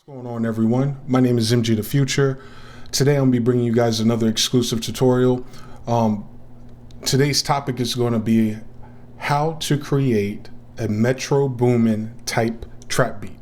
What's going on, everyone? My name is MGTheFuture. Today I'm going to be bringing you guys another exclusive tutorial. Today's topic is going to be how to create a Metro Boomin type trap beat.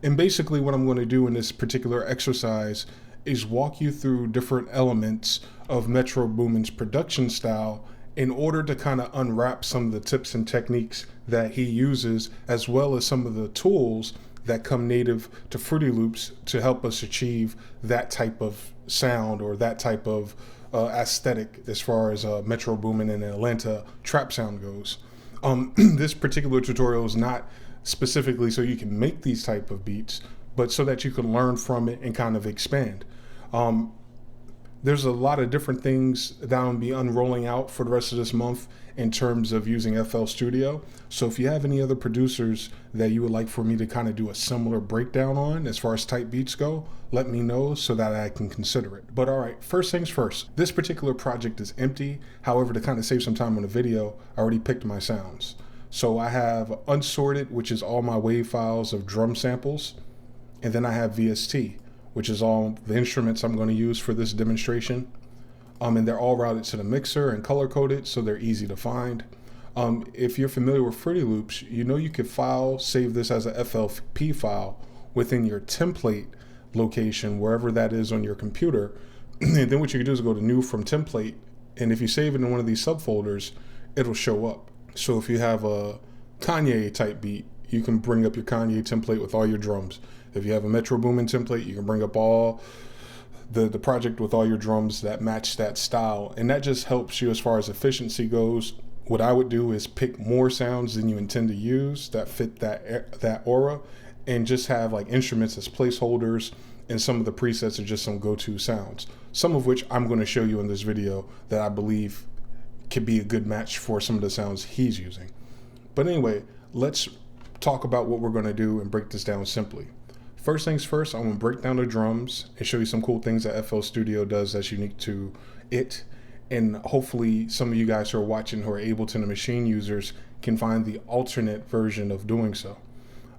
And basically what I'm going to do in this particular exercise is walk you through different elements of Metro Boomin's production style in order to kind of unwrap some of the tips and techniques that he uses, as well as some of the tools that come native to Fruity Loops to help us achieve that type of sound or that type of aesthetic as far as Metro Boomin and Atlanta trap sound goes. This particular tutorial is not specifically so you can make these type of beats, but so that you can learn from it and kind of expand. There's a lot of different things that I'll be unrolling out for the rest of this month in terms of using FL Studio. So if you have any other producers that you would like for me to kind of do a similar breakdown on as far as type beats go, let me know so that I can consider it. But all right, first things first, this particular project is empty. However, to kind of save some time on the video, I already picked my sounds. So I have unsorted, which is all my wave files of drum samples. And then I have VST, which is all the instruments I'm going to use for this demonstration. And they're all routed to the mixer and color coded, so they're easy to find. If you're familiar with Fruity Loops, you know you could save this as a FLP file within your template location, wherever that is on your computer. And then what you can do is go to New from Template, and if you save it in one of these subfolders, it'll show up. So if you have a Kanye type beat, you can bring up your Kanye template with all your drums. If you have a Metro Boomin template, you can bring up all the project with all your drums that match that style. And that just helps you as far as efficiency goes. What I would do is pick more sounds than you intend to use that fit that aura, and just have like instruments as placeholders, and some of the presets are just some go-to sounds, some of which I'm going to show you in this video that I believe could be a good match for some of the sounds he's using. But anyway, let's talk about what we're going to do and break this down simply. First things first, I'm going to break down the drums and show you some cool things that FL Studio does that's unique to it. And hopefully some of you guys who are watching who are Ableton and Maschine users can find the alternate version of doing so.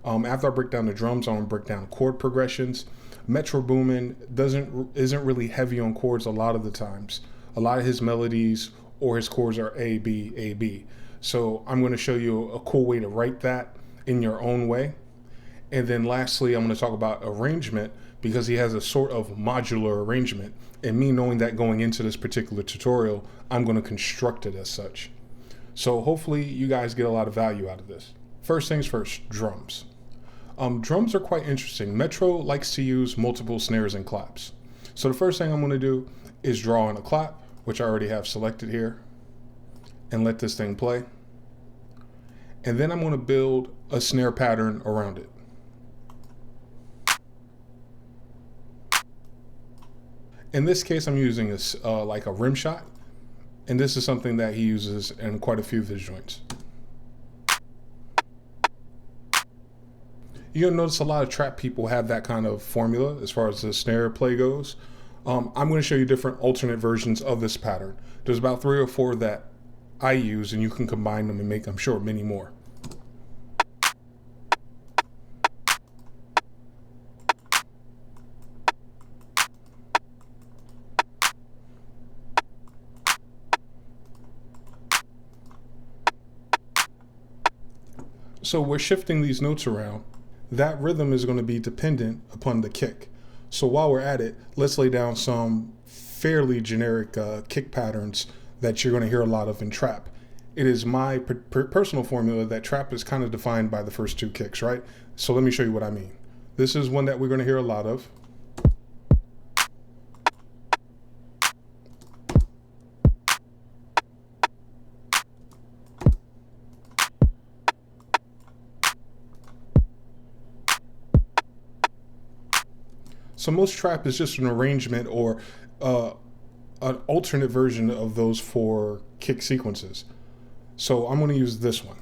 After I break down the drums, I'm going to break down chord progressions. Metro Boomin isn't really heavy on chords a lot of the times. A lot of his melodies or his chords are A, B, A, B. So I'm going to show you a cool way to write that in your own way. And then lastly, I'm going to talk about arrangement, because he has a sort of modular arrangement. And me knowing that going into this particular tutorial, I'm going to construct it as such. So hopefully you guys get a lot of value out of this. First things first, drums. Drums are quite interesting. Metro likes to use multiple snares and claps. So the first thing I'm going to do is draw in a clap, which I already have selected here, and let this thing play. And then I'm going to build a snare pattern around it. In this case, I'm using like a rim shot, and this is something that he uses in quite a few of his joints. You'll notice a lot of trap people have that kind of formula as far as the snare play goes. I'm going to show you different alternate versions of this pattern. There's about 3 or 4 that I use, and you can combine them and make, I'm sure, many more. So we're shifting these notes around. That rhythm is going to be dependent upon the kick. So while we're at it, let's lay down some fairly generic kick patterns that you're going to hear a lot of in trap. It is my personal formula that trap is kind of defined by the first 2 kicks, right? So let me show you what I mean. This is one that we're going to hear a lot of. So most trap is just an arrangement or an alternate version of those 4 kick sequences. So I'm going to use this one.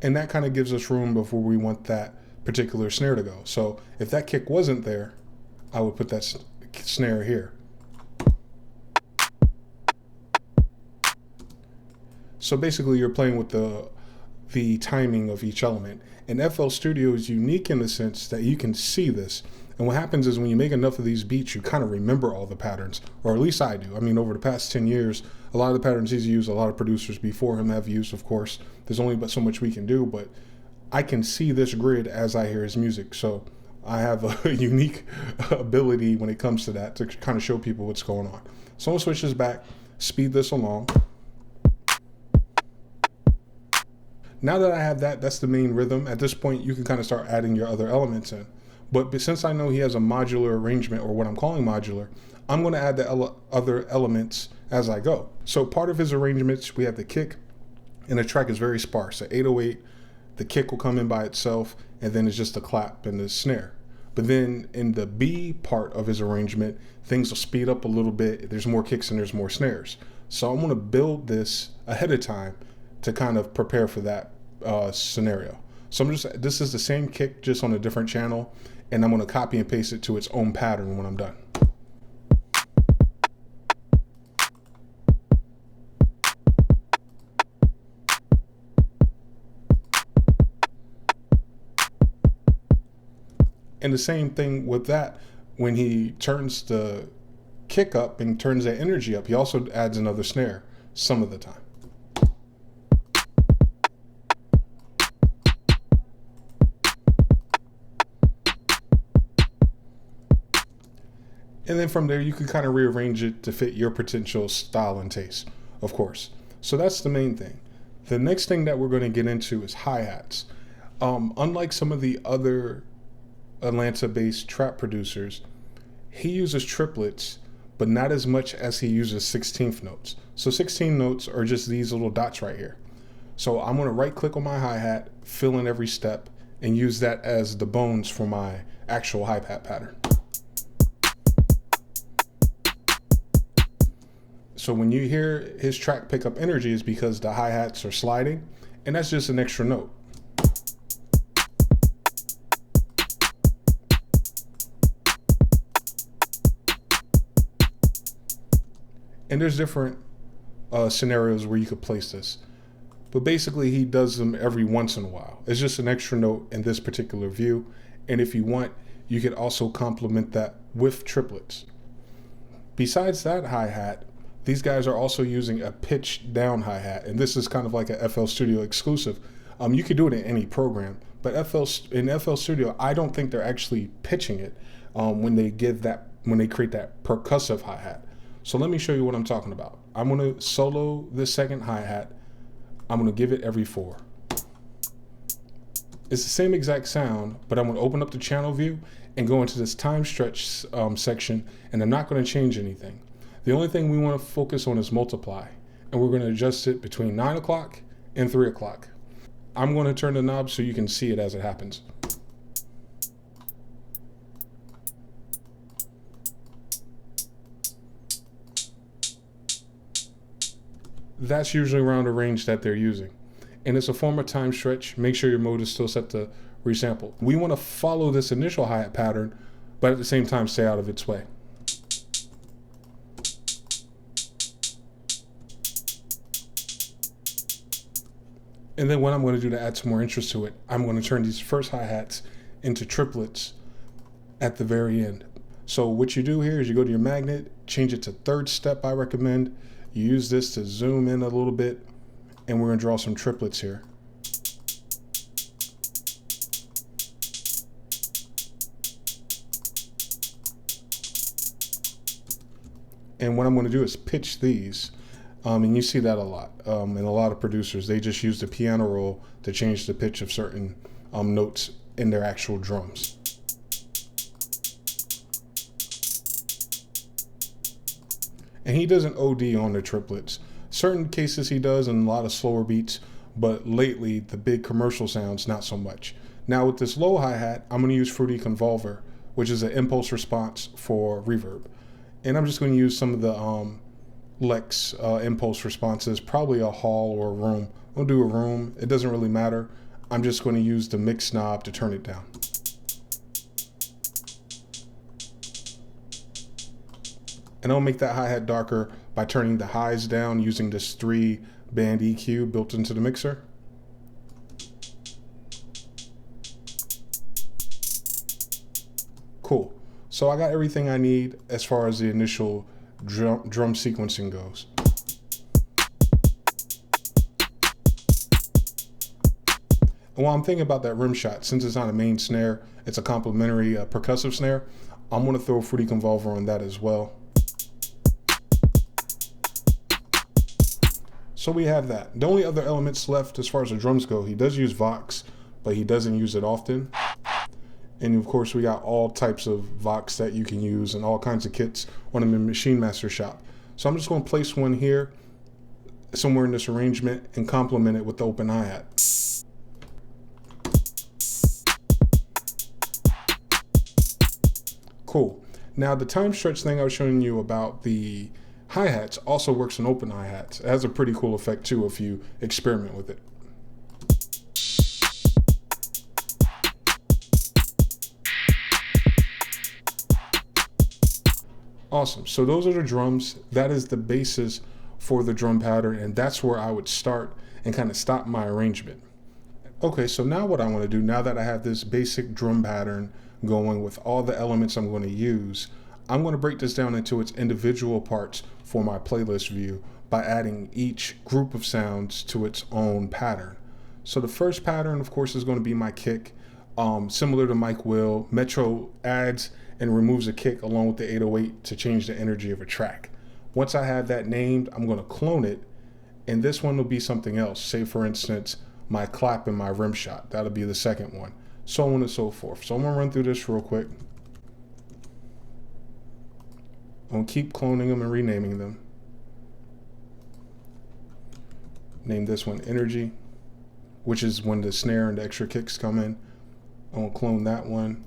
And that kind of gives us room before we want that particular snare to go. So if that kick wasn't there, I would put that snare here. So basically you're playing with the the timing of each element. And FL Studio is unique in the sense that you can see this. And what happens is when you make enough of these beats, you kind of remember all the patterns, or at least I do. I mean, over the past 10 years, a lot of the patterns he's used, a lot of producers before him have used, of course. There's only but so much we can do, but I can see this grid as I hear his music. So I have a unique ability when it comes to that to kind of show people what's going on. So I'm gonna switch this back, speed this along. Now that I have that, that's the main rhythm. At this point, you can kind of start adding your other elements in. But since I know he has a modular arrangement, or what I'm calling modular, I'm going to add the other elements as I go. So part of his arrangements, we have the kick, and the track is very sparse. At 808, the kick will come in by itself, and then it's just the clap and the snare. But then in the B part of his arrangement, things will speed up a little bit. There's more kicks and there's more snares. So I'm going to build this ahead of time to kind of prepare for that scenario. So this is the same kick, just on a different channel, and I'm going to copy and paste it to its own pattern when I'm done. And the same thing with that, when he turns the kick up and turns that energy up, he also adds another snare some of the time. And then from there, you can kind of rearrange it to fit your potential style and taste, of course. So that's the main thing. The next thing that we're going to get into is hi-hats. Unlike some of the other Atlanta-based trap producers, he uses triplets, but not as much as he uses 16th notes. So 16 notes are just these little dots right here. So I'm going to right click on my hi-hat, fill in every step, and use that as the bones for my actual hi-hat pattern. So when you hear his track pick up energy, is because the hi-hats are sliding, and that's just an extra note. And there's different scenarios where you could place this. But basically, he does them every once in a while. It's just an extra note in this particular view. And if you want, you could also complement that with triplets. Besides that hi-hat, these guys are also using a pitch down hi-hat. And this is kind of like a FL Studio exclusive. You could do it in any program. But in FL Studio, I don't think they're actually pitching it when they create that percussive hi-hat. So let me show you what I'm talking about. I'm going to solo this second hi-hat. I'm going to give it every 4. It's the same exact sound, but I'm going to open up the channel view and go into this time stretch section, and I'm not going to change anything. The only thing we want to focus on is multiply, and we're going to adjust it between 9 o'clock and 3 o'clock. I'm going to turn the knob so you can see it as it happens. That's usually around the range that they're using. And it's a form of time stretch. Make sure your mode is still set to resample. We want to follow this initial hi-hat pattern, but at the same time stay out of its way. And then what I'm going to do to add some more interest to it, I'm going to turn these first hi-hats into triplets at the very end. So what you do here is you go to your magnet, change it to 3rd step, I recommend. You use this to zoom in a little bit, and we're going to draw some triplets here. And what I'm going to do is pitch these, and you see that a lot. And a lot of producers, they just use the piano roll to change the pitch of certain notes in their actual drums. And he doesn't OD on the triplets. Certain cases he does in a lot of slower beats, but lately the big commercial sounds, not so much. Now with this low hi-hat, I'm going to use Fruity Convolver, which is an impulse response for reverb. And I'm just going to use some of the Lex impulse responses, probably a hall or a room. I'll do a room. It doesn't really matter. I'm just going to use the mix knob to turn it down. And I'll make that hi-hat darker by turning the highs down using this 3-band EQ built into the mixer. Cool. So I got everything I need as far as the initial drum sequencing goes. And while I'm thinking about that rim shot, since it's not a main snare, it's a complementary percussive snare, I'm going to throw Fruity Convolver on that as well. So we have that. The only other elements left as far as the drums go, he does use Vox, but he doesn't use it often. And of course, we got all types of Vox that you can use and all kinds of kits on the Maschine Masters shop. So I'm just going to place one here, somewhere in this arrangement, and complement it with the open hi-hat. Cool. Now the time stretch thing I was showing you about the hi-hats also works in open hi-hats. It has a pretty cool effect too if you experiment with it. Awesome. So those are the drums. That is the basis for the drum pattern, and that's where I would start and kind of stop my arrangement. Okay, so now what I want to do, now that I have this basic drum pattern going with all the elements I'm going to use, I'm going to break this down into its individual parts for my playlist view by adding each group of sounds to its own pattern. So the first pattern, of course, is going to be my kick. Similar to Mike Will, Metro adds and removes a kick along with the 808 to change the energy of a track. Once I have that named, I'm going to clone it, and this one will be something else. Say, for instance, my clap and my rim shot. That'll be the second one, so on and so forth. So I'm going to run through this real quick. I'm going to keep cloning them and renaming them. Name this one Energy, which is when the snare and the extra kicks come in. I'm going to clone that one.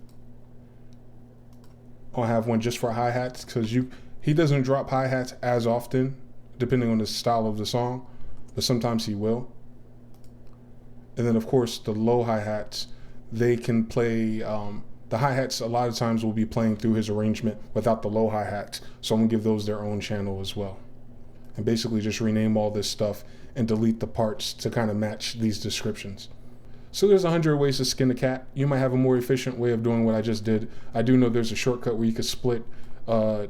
I'll have one just for hi-hats because he doesn't drop hi-hats as often, depending on the style of the song, but sometimes he will. And then, of course, the low hi-hats, they can play, the hi-hats a lot of times will be playing through his arrangement without the low hi-hats, so I'm going to give those their own channel as well. And basically just rename all this stuff and delete the parts to kind of match these descriptions. So there's 100 ways to skin a cat. You might have a more efficient way of doing what I just did. I do know there's a shortcut where you could split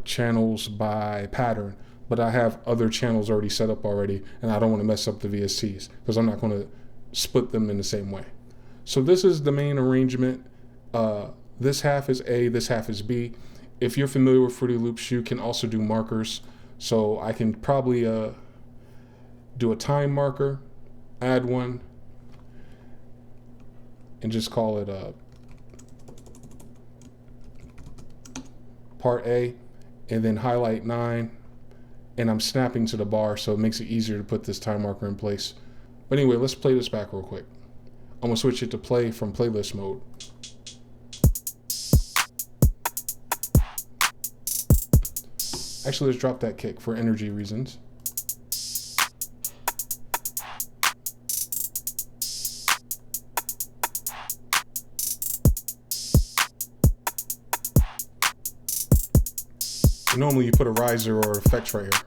channels by pattern, but I have other channels already set up already, and I don't want to mess up the VSTs because I'm not going to split them in the same way. So this is the main arrangement. This half is A, this half is B. If you're familiar with Fruity Loops, you can also do markers. So I can probably do a time marker, add one, and just call it part A, and then highlight 9, and I'm snapping to the bar, so it makes it easier to put this time marker in place. But anyway, let's play this back real quick. I'm gonna switch it to play from playlist mode. Actually, let's drop that kick for energy reasons. Normally you put a riser or effects right here.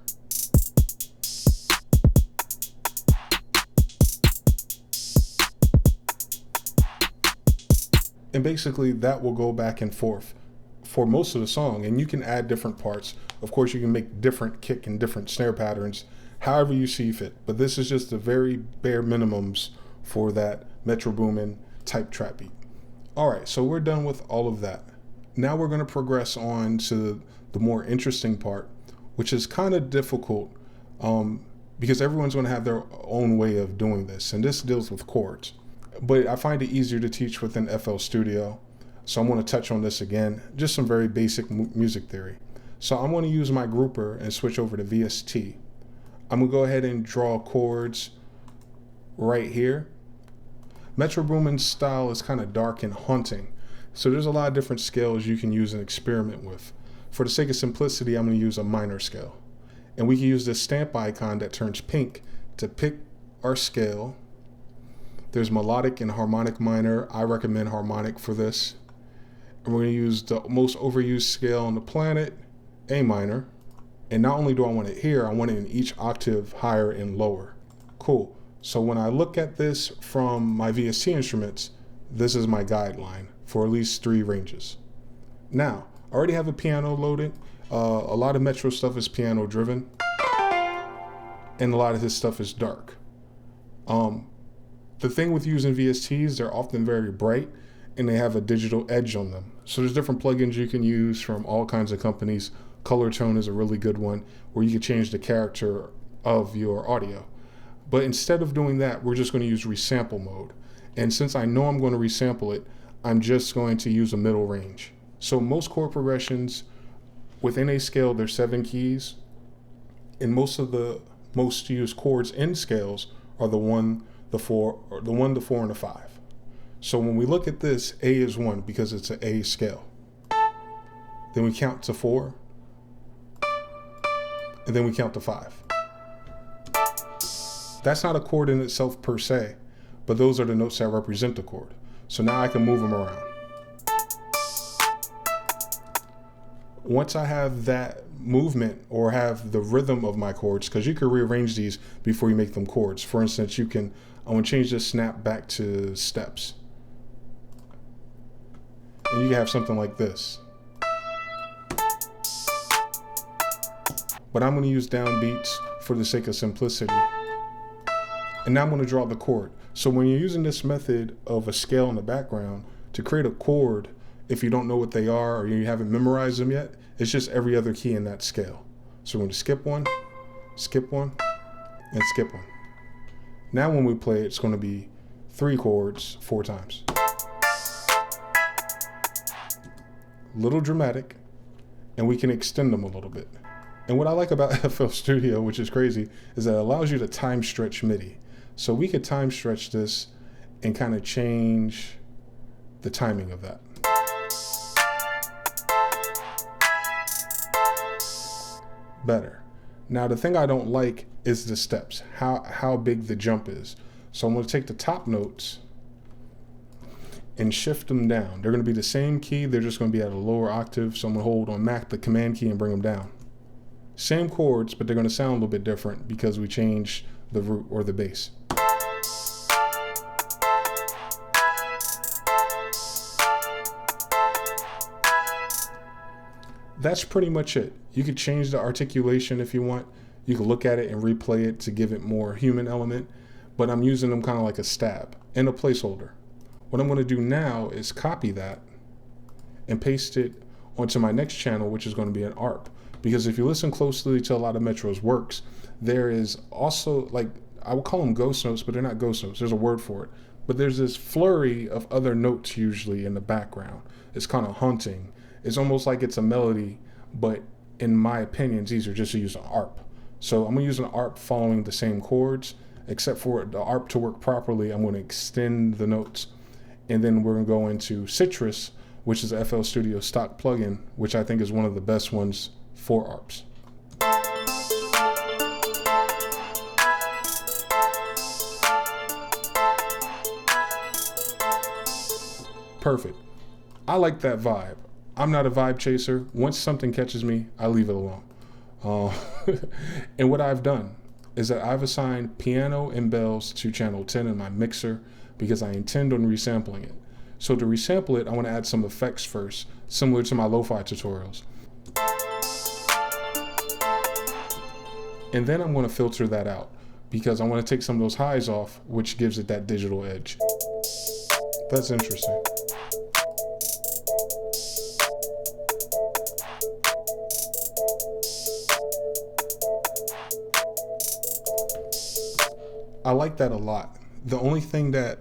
And basically that will go back and forth for most of the song, and you can add different parts. Of course, you can make different kick and different snare patterns, however you see fit. But this is just the very bare minimums for that Metro Boomin type trap beat. All right, so we're done with all of that. Now we're going to progress on to the more interesting part, which is kind of difficult because everyone's going to have their own way of doing this, and this deals with chords. But I find it easier to teach within FL Studio, so I'm going to touch on this again, just some very basic music theory. So I'm going to use my grouper and switch over to VST. I'm going to go ahead and draw chords right here. Metro Boomin's style is kind of dark and haunting, so there's a lot of different scales you can use and experiment with. For the sake of simplicity, I'm going to use a minor scale. And we can use this stamp icon that turns pink to pick our scale. There's melodic and harmonic minor. I recommend harmonic for this. And we're going to use the most overused scale on the planet, A minor. And not only do I want it here, I want it in each octave higher and lower. Cool. So when I look at this from my VST instruments, this is my guideline for at least 3 ranges. Now, I already have a piano loaded. A lot of Metro stuff is piano driven, and a lot of his stuff is dark. The thing with using VSTs, they're often very bright and they have a digital edge on them. So there's different plugins you can use from all kinds of companies. Color Tone is a really good one where you can change the character of your audio. But instead of doing that, we're just going to use resample mode. And since I know I'm going to resample it, I'm just going to use a middle range. So most chord progressions within a scale, there's 7 keys. And most used chords in scales are the 1, the 4, or the 1, the 4, and the 5. So when we look at this, A is 1 because it's an A scale. Then we count to 4, and then we count to 5. That's not a chord in itself per se, but those are the notes that represent the chord. So now I can move them around. Once I have that movement or have the rhythm of my chords, because you can rearrange these before you make them chords. For instance, I want to change this snap back to steps. And you can have something like this. But I'm going to use downbeats for the sake of simplicity. And now I'm going to draw the chord. So when you're using this method of a scale in the background to create a chord, if you don't know what they are or you haven't memorized them yet, it's just every other key in that scale. So we're going to skip one, and skip one. Now when we play it, it's going to be 3 chords 4 times. Little dramatic, and we can extend them a little bit. And what I like about FL Studio, which is crazy, is that it allows you to time stretch MIDI. So we could time stretch this and kind of change the timing of that. Better. Now the thing I don't like is the steps, how big the jump is. So I'm going to take the top notes and shift them down. They're going to be the same key, they're just going to be at a lower octave. So I'm going to hold on Mac the Command key and bring them down. Same chords, but they're going to sound a little bit different because we changed the root or the bass. That's pretty much it. You could change the articulation if you want. You can look at it and replay it to give it more human element, but I'm using them kind of like a stab and a placeholder. What I'm going to do now is copy that and paste it onto my next channel, which is going to be an ARP. Because if you listen closely to a lot of Metro's works, there is also, like, I would call them ghost notes, but they're not ghost notes. There's a word for it. But there's this flurry of other notes usually in the background. It's kind of haunting. It's almost like it's a melody, but in my opinion, it's easier just to use an ARP. So I'm going to use an ARP following the same chords, except for the ARP to work properly, I'm going to extend the notes. And then we're going to go into Citrus, which is a FL Studio stock plugin, which I think is one of the best ones for ARPs. Perfect. I like that vibe. I'm not a vibe chaser. Once something catches me, I leave it alone. And what I've done is that I've assigned piano and bells to channel 10 in my mixer because I intend on resampling it. So to resample it, I want to add some effects first, similar to my lo-fi tutorials. And then I'm going to filter that out because I want to take some of those highs off, which gives it that digital edge. That's interesting. I like that a lot. The only thing that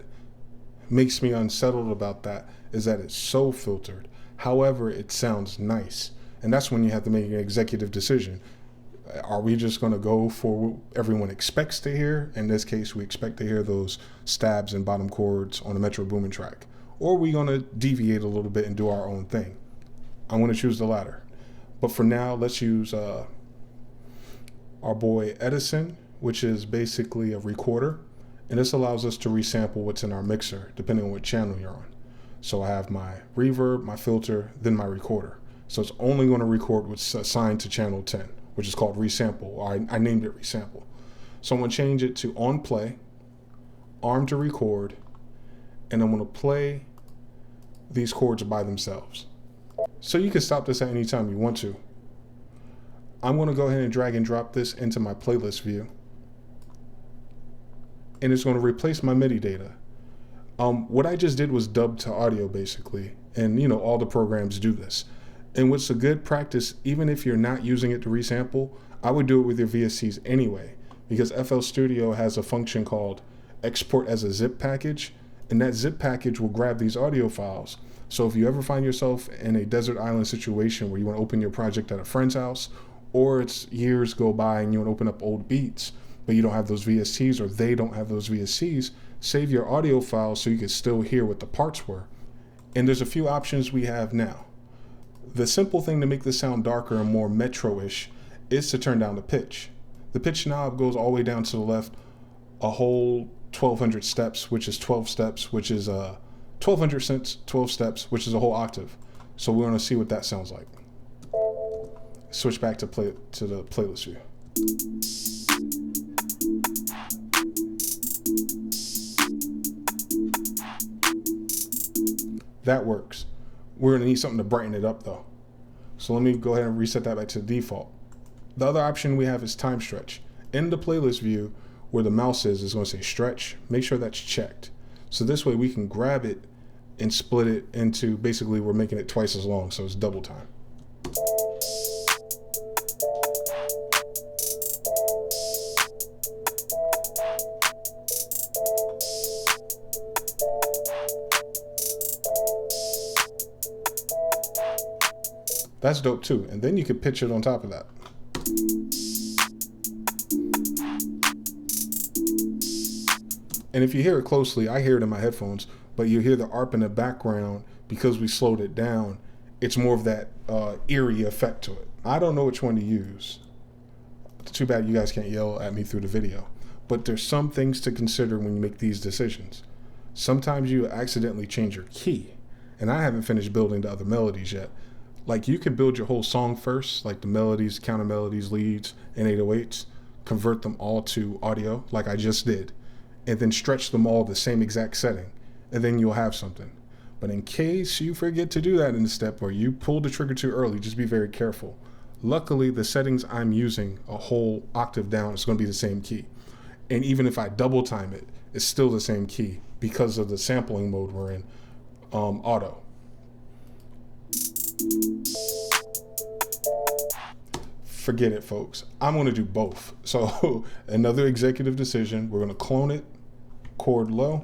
makes me unsettled about that is that it's so filtered. However, it sounds nice. And that's when you have to make an executive decision. Are we just going to go for what everyone expects to hear? In this case, we expect to hear those stabs and bottom chords on the Metro Boomin track. Or are we going to deviate a little bit and do our own thing? I'm going to choose the latter. But for now, let's use our boy Edison, which is basically a recorder. And this allows us to resample what's in our mixer, depending on what channel you're on. So I have my reverb, my filter, then my recorder. So it's only going to record what's assigned to channel 10, which is called resample, or I named it resample. So I'm going to change it to on play, arm to record, and I'm going to play these chords by themselves. So you can stop this at any time you want to. I'm going to go ahead and drag and drop this into my playlist view. And it's going to replace my MIDI data. What I just did was dub to audio basically. And you know, all the programs do this. And what's a good practice, even if you're not using it to resample, I would do it with your VSTs anyway, because FL Studio has a function called export as a zip package, and that zip package will grab these audio files. So if you ever find yourself in a desert island situation where you want to open your project at a friend's house, or it's years go by and you want to open up old beats, but you don't have those VSTs or they don't have those VSTs, save your audio files so you can still hear what the parts were. And there's a few options we have now. The simple thing to make this sound darker and more metro-ish is to turn down the pitch. The pitch knob goes all the way down to the left, a whole 1200 steps, which is 12 steps, which is 1200 cents, 12 steps, which is a whole octave. So we want to see what that sounds like. Switch back to the playlist view. That works. We're going to need something to brighten it up though. So let me go ahead and reset that back to the default. The other option we have is time stretch. In the playlist view, where the mouse is going to say stretch. Make sure that's checked. So this way we can grab it and split it into, basically we're making it twice as long, so it's double time. That's dope too. And then you could pitch it on top of that. And if you hear it closely, I hear it in my headphones, but you hear the ARP in the background because we slowed it down. It's more of that eerie effect to it. I don't know which one to use. It's too bad you guys can't yell at me through the video. But there's some things to consider when you make these decisions. Sometimes you accidentally change your key. And I haven't finished building the other melodies yet. Like you can build your whole song first, like the melodies, counter melodies, leads, and 808s, convert them all to audio like I just did, and then stretch them all the same exact setting, and then you'll have something. But in case you forget to do that in the step or you pull the trigger too early, just be very careful. Luckily, the settings I'm using a whole octave down, it's going to be the same key. And even if I double time it, it's still the same key because of the sampling mode we're in, auto. Forget it, folks. I'm going to do both. So another executive decision, we're going to clone it, chord low,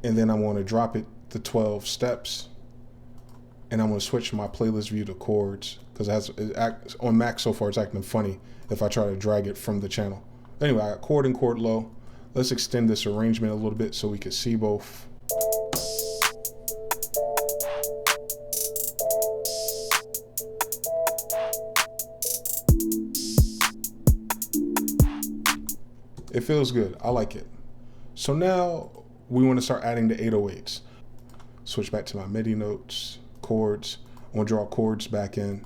and then I want to drop it to 12 steps, and I'm going to switch my playlist view to chords because on Mac so far it's acting funny if I try to drag it from the channel. Anyway, I got chord and chord low. Let's extend this arrangement a little bit so we can see both. It feels good. I like it. So now we want to start adding the 808s. Switch back to my MIDI notes, chords. I want to draw chords back in.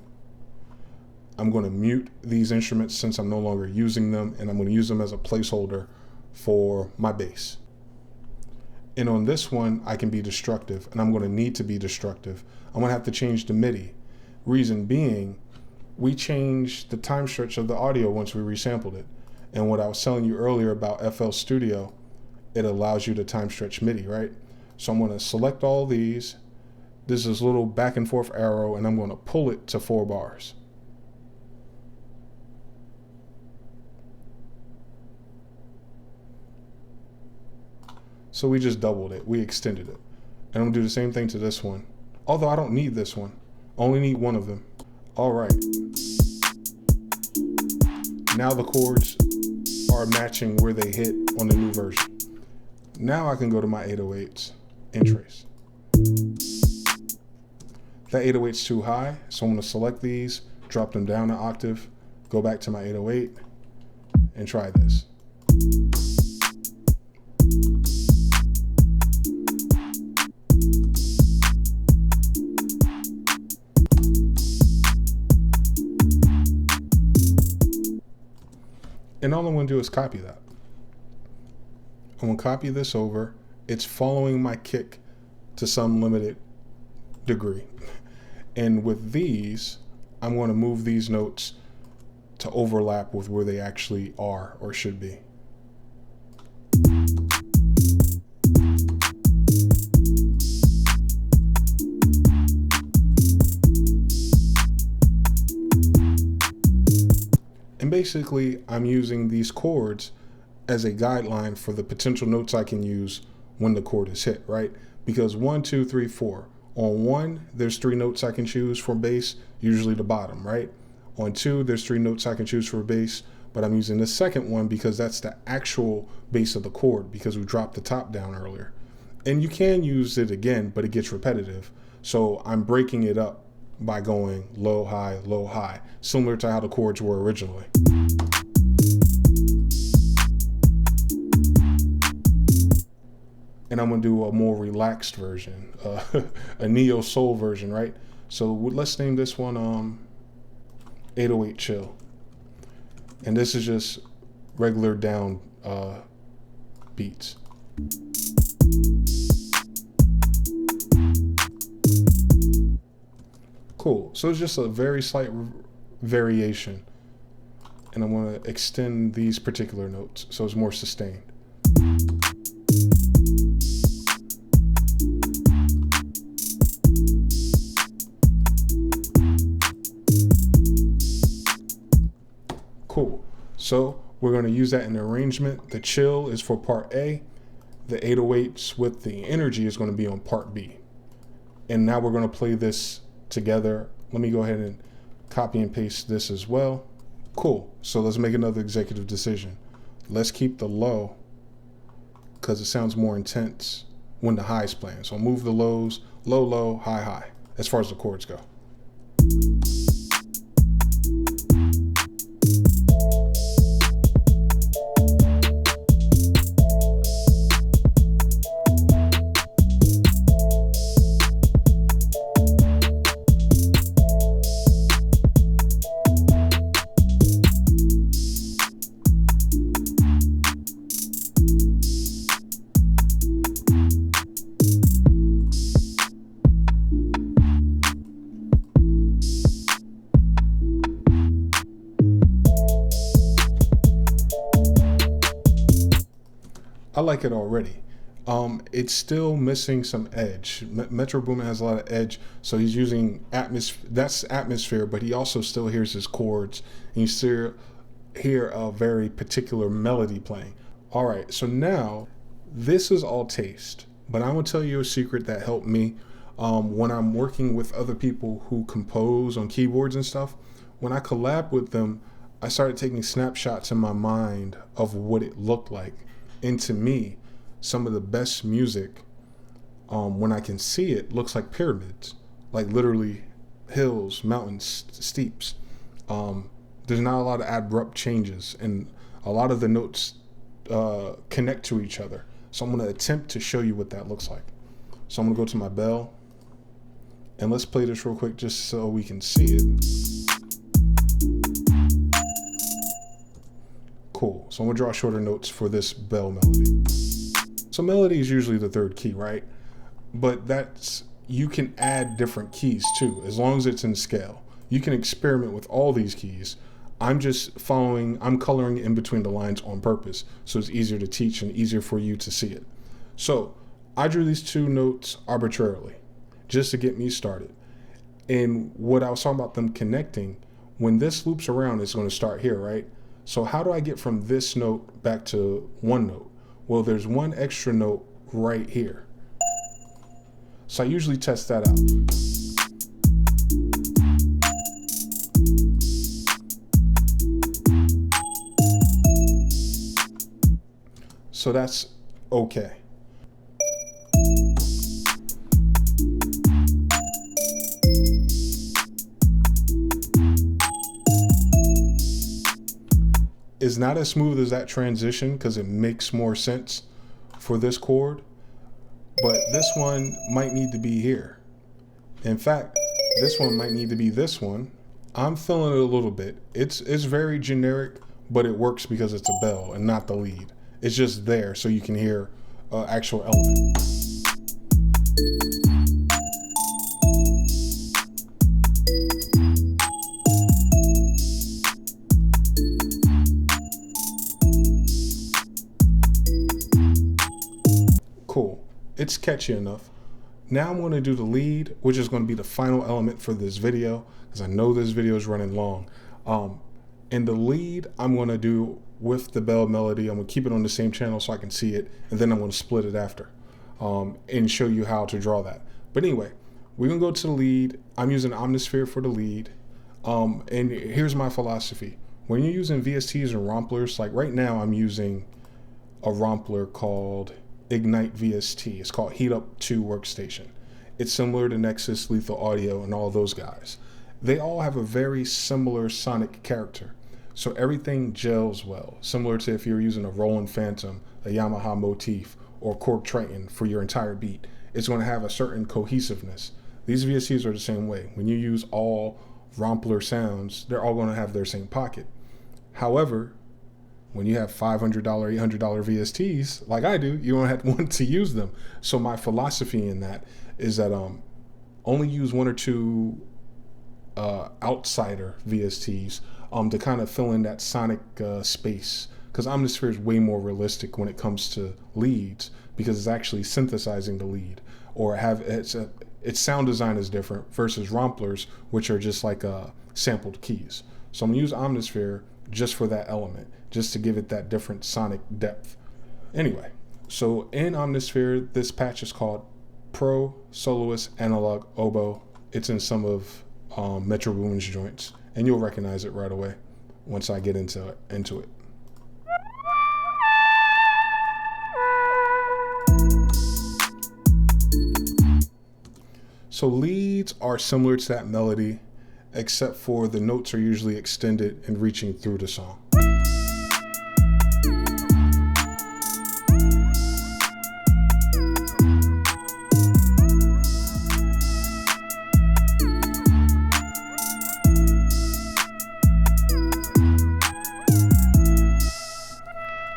I'm going to mute these instruments since I'm no longer using them, and I'm going to use them as a placeholder for my bass. And on this one, I can be destructive, and I'm going to need to be destructive. I'm going to have to change the MIDI. Reason being, we changed the time stretch of the audio once we resampled it. And what I was telling you earlier about FL Studio, it allows you to time stretch MIDI, right? So I'm going to select all these. This is a little back and forth arrow, and I'm going to pull it to 4 bars. So we just doubled it. We extended it. And I'm going to do the same thing to this one. Although I don't need this one. I only need one of them. All right. Now the chords are matching where they hit on the new version. Now I can go to my 808s and trace. That 808's too high, so I'm going to select these, drop them down an octave, go back to my 808, and try this. And all I'm going to do is copy that. I'm going to copy this over. It's following my kick to some limited degree. And with these, I'm going to move these notes to overlap with where they actually are or should be. And basically, I'm using these chords as a guideline for the potential notes I can use when the chord is hit, right? Because 1, 2, 3, 4. On 1, there's 3 notes I can choose for bass, usually the bottom, right? On 2, there's 3 notes I can choose for bass, but I'm using the second one because that's the actual bass of the chord, because we dropped the top down earlier. And you can use it again, but it gets repetitive. So I'm breaking it up by going low, high, similar to how the chords were originally. And I'm gonna do a more relaxed version, a neo soul version, right? So let's name this one 808 Chill. And this is just regular down beats. Cool, so it's just a very slight variation. And I'm gonna extend these particular notes so it's more sustained. Cool. So we're going to use that in the arrangement. The chill is for part A. The 808s with the energy is going to be on part B. And now we're going to play this together. Let me go ahead and copy and paste this as well. Cool. So let's make another executive decision. Let's keep the low because it sounds more intense when the high's playing. So I'll move the lows, low, low, high, high, as far as the chords go. I like it already. It's still missing some edge. Metro Boomin has a lot of edge, so he's using that's atmosphere, but he also still hears his chords, and you still hear a very particular melody playing. All right, so now this is all taste, but I'm gonna tell you a secret that helped me when I'm working with other people who compose on keyboards and stuff. When I collab with them, I started taking snapshots in my mind of what it looked like. And to me, some of the best music, when I can see it, looks like pyramids, like literally hills, mountains, steeps. There's not a lot of abrupt changes, and a lot of the notes connect to each other. So I'm going to attempt to show you what that looks like. So I'm going to go to my bell, and let's play this real quick just so we can see it. Cool. So I'm gonna draw shorter notes for this bell melody. So melody is usually the third key, right? But you can add different keys too, as long as it's in scale. You can experiment with all these keys. I'm coloring in between the lines on purpose, so it's easier to teach and easier for you to see it. So I drew these 2 notes arbitrarily, just to get me started. And what I was talking about them connecting, when this loops around, it's gonna start here, right? So how do I get from this note back to one note? Well, there's one extra note right here. So I usually test that out. So that's okay. It's not as smooth as that transition because it makes more sense for this chord, but this one might need to be here. In fact, this one might need to be this one. I'm feeling it a little bit. It's very generic, but it works because it's a bell and not the lead. It's just there so you can hear actual element. It's catchy enough. Now I'm going to do the lead, which is going to be the final element for this video, because I know this video is running long. And the lead I'm going to do with the bell melody. I'm going to keep it on the same channel so I can see it, and then I'm going to split it after and show you how to draw that. But anyway, we're going to go to the lead. I'm using Omnisphere for the lead. And here's my philosophy. When you're using VSTs and romplers, like right now I'm using a rompler called Ignite VST. It's called Heat Up 2 Workstation. It's similar to Nexus, Lethal Audio, and all those guys. They all have a very similar sonic character, so everything gels well, similar to if you're using a Roland Phantom, a Yamaha Motif, or Korg Triton for your entire beat. It's going to have a certain cohesiveness. These VSTs are the same way. When you use all rompler sounds, they're all going to have their same pocket. However, when you have $500, $800 VSTs, like I do, you don't want to use them. So my philosophy in that is that only use one or two outsider VSTs to kind of fill in that sonic space. Because Omnisphere is way more realistic when it comes to leads, because it's actually synthesizing the lead, or its sound design is different versus romplers, which are just like sampled keys. So I'm gonna use Omnisphere just for that element, just to give it that different sonic depth. Anyway, so in Omnisphere, this patch is called Pro Soloist Analog Oboe. It's in some of Metro Boomin's joints, and you'll recognize it right away once I get into it. So leads are similar to that melody, except for the notes are usually extended and reaching through the song.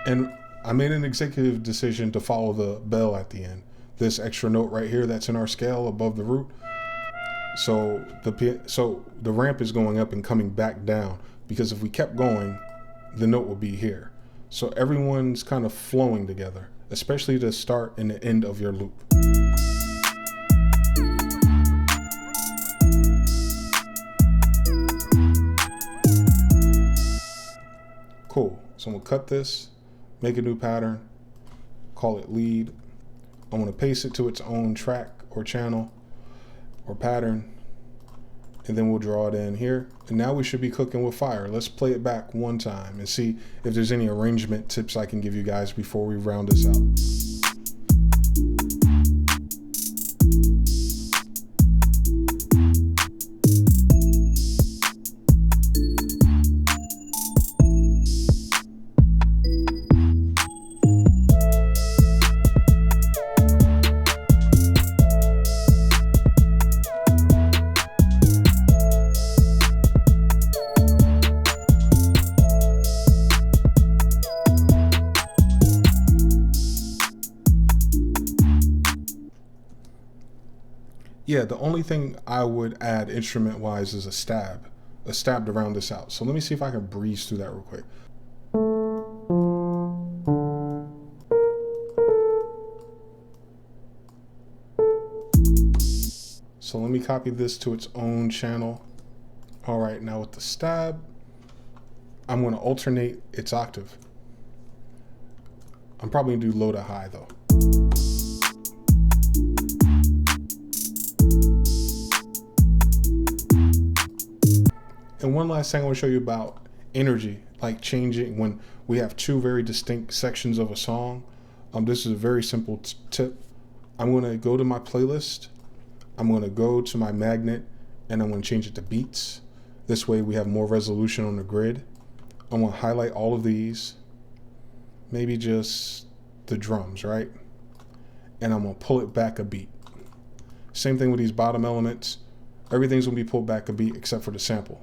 And I made an executive decision to follow the bell at the end. This extra note right here that's in our scale above the root. So the ramp is going up and coming back down, because if we kept going, the note would be here. So everyone's kind of flowing together, especially the start and the end of your loop. Cool. So I'm gonna cut this, make a new pattern, call it lead. I'm gonna paste it to its own track or channel or pattern, and then we'll draw it in here. And now we should be cooking with fire. Let's play it back one time and see if there's any arrangement tips I can give you guys before we round this out. Yeah, the only thing I would add instrument-wise is a stab to round this out. So let me see if I can breeze through that real quick. So let me copy this to its own channel. All right, now with the stab, I'm going to alternate its octave. I'm probably going to do low to high though. And one last thing I want to show you about energy, like changing when we have two very distinct sections of a song. This is a very simple tip. I'm going to go to my playlist. I'm going to go to my magnet, and I'm going to change it to beats. This way we have more resolution on the grid. I'm going to highlight all of these, maybe just the drums, right? And I'm going to pull it back a beat. Same thing with these bottom elements. Everything's going to be pulled back a beat except for the sample.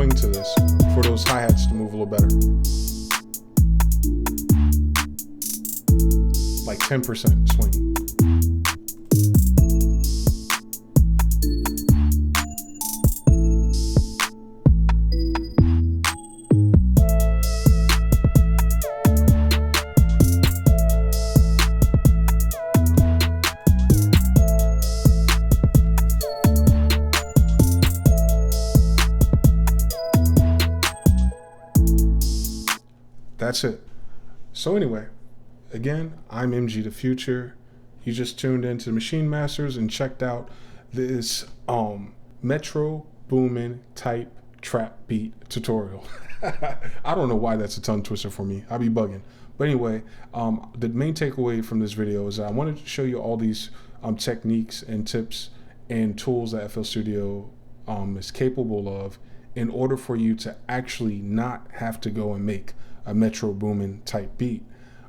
swing to this for those hi-hats to move a little better. Like 10% swing. That's it. So anyway, again, I'm MGTheFuture. You just tuned into Maschine Masters and checked out this Metro Boomin type trap beat tutorial. I don't know why that's a tongue twister for me. I be bugging. But anyway, the main takeaway from this video is that I wanted to show you all these techniques and tips and tools that FL Studio is capable of in order for you to actually not have to go and make a Metro Boomin type beat,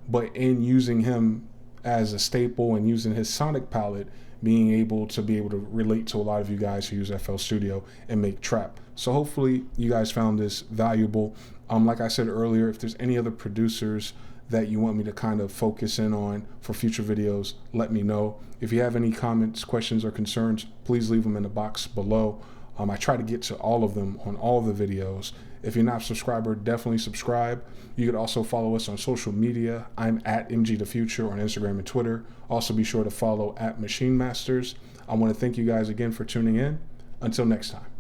but in using him as a staple and using his sonic palette, being able to relate to a lot of you guys who use FL Studio and make trap. So hopefully you guys found this valuable. Like I said earlier, if there's any other producers that you want me to kind of focus in on for future videos, let me know. If you have any comments, questions, or concerns, please leave them in the box below. I try to get to all of them on all the videos. If you're not a subscriber, definitely subscribe. You could also follow us on social media. I'm at MGTheFuture on Instagram and Twitter. Also be sure to follow at Maschine Masters. I want to thank you guys again for tuning in. Until next time.